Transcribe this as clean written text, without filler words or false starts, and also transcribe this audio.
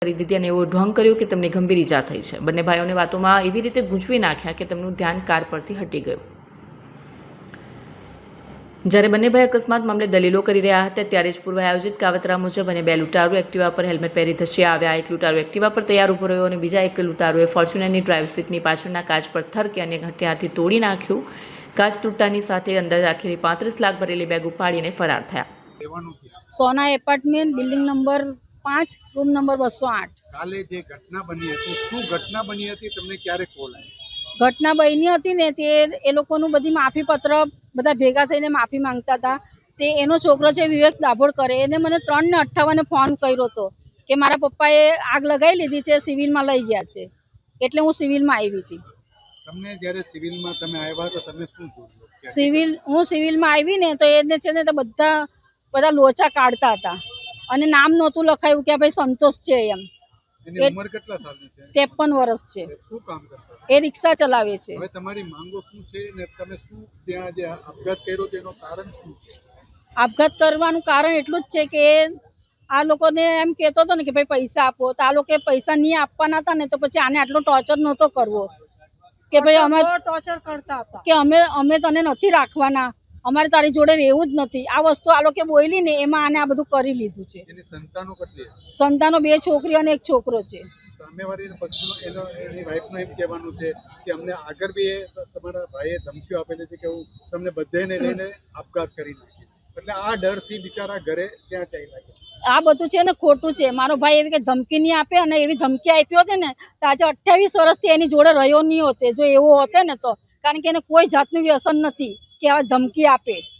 કરી દીધી અને એવો ઢોંગ કર્યો કે તેમને ગંભીર ઈજા થઈ છે। બંને ભાઈઓને વાતોમાં એવી રીતે ગૂંચવી નાખ્યા કે તેમનું ધ્યાન કાર પરથી હટી ગયું। જ્યારે બંને ભાઈ અકસ્માત મામલે દલીલો કરી રહ્યા હતા ત્યારે જ પૂર્વ આયોજિત કાવતરા મુજબ અને બે લૂંટારૂ એક્ટિવા પર હેલ્મેટ પહેરી ધસી આવ્યા। એક લૂંટારૂ એક્ટિવા પર તૈયાર ઊભો રહ્યો અને બીજા એક લૂંટારૂએ ફોર્ચ્યુનરની ડ્રાઈવ સીટની પાછળના કાચ પર થરકી અને હથિયારથી તોડી નાખ્યું। કાચ તૂટતાની સાથે અંદર રાખેલી 35 લાખ ભરેલી બેગ ઉપાડીને ફરાર થયા। Sona apartment building number 5 room number 208। કાલે જે ઘટના બની હતી શું ઘટના બની હતી તમને ક્યારે કોલ આવ્યો? ઘટના બની હતી ને તે એ લોકોનું બધી માફી પત્ર બધા ભેગા થઈને માફી માંગતા હતા। તે એનો છોકરો છે વિવેક દાભોળકરે એને મને 3:58 ફોન કર્યો હતો કે મારા પપ્પાએ આગ લગાવી લીધી છે, સિવિલમાં લઈ ગયા છે। એટલે હું સિવિલમાં આવી હતી। તમને જ્યારે સિવિલમાં તમે આવ્યા તો તમે શું જોયું? હું સિવિલમાં આવી ને તો એને છે ને તો બધા લોચા કાઢતા હતા અને નામ નહોતું લખાયું કે ભાઈ સંતોષ છે એમ। એની ઉંમર કેટલા સાલની છે? 53 વર્ષ છે। શું કામ કરતા? એ રિક્ષા ચલાવે છે। હવે તમારી માંગો શું છે ને તમે શું ત્યાં જે આપઘાત કર્યો તેનું કારણ શું છે? આપઘાત કરવાનું કારણ એટલું જ છે કે આ લોકોને એમ કહેતો હતો ને કે ભાઈ પૈસા આપો, તો આ લોકો પૈસા નહીં આપવાના હતા ને તો પછી આને આટલો ટોર્ચર નહોતો કરવો કે ભાઈ અમે ટોર્ચર કરતા હતા કે અમે તને નથી રાખવાના, અમારે તારી જોડે રહેવું જ નથી। આ વસ્તુ આ લોકો બોલી ને એમાં આને આ બધું કરી લીધું છે। એની સંતાનો કેટલી? સંતાનો 2 છોકરીઓ અને 1 છોકરો છે। સામેવાળી પક્ષનો એની વાઈફનું એમ કહેવાનું છે કે અમને આગળ બી તમારા ભાઈએ ધમકીઓ આપેલી છે કે હું તમને બધાને લઈને આપઘાત કરી નાખીશ, એટલે આ ડરથી બિચારા ઘરે ત્યાં ચાલ્યા ગયા। આ બધું છે ને ખોટું છે। મારો ભાઈ એવી કે ધમકી નહીં આપે અને એવી ધમકી આપી હોત ને તો આજે 28 વર્ષથી એની જોડે રહ્યો નહીં હોતે જો એવો હોતે ને તો, કારણ કે એને કોઈ જાતનું વ્યસન નથી કે આ ધમકી આપે।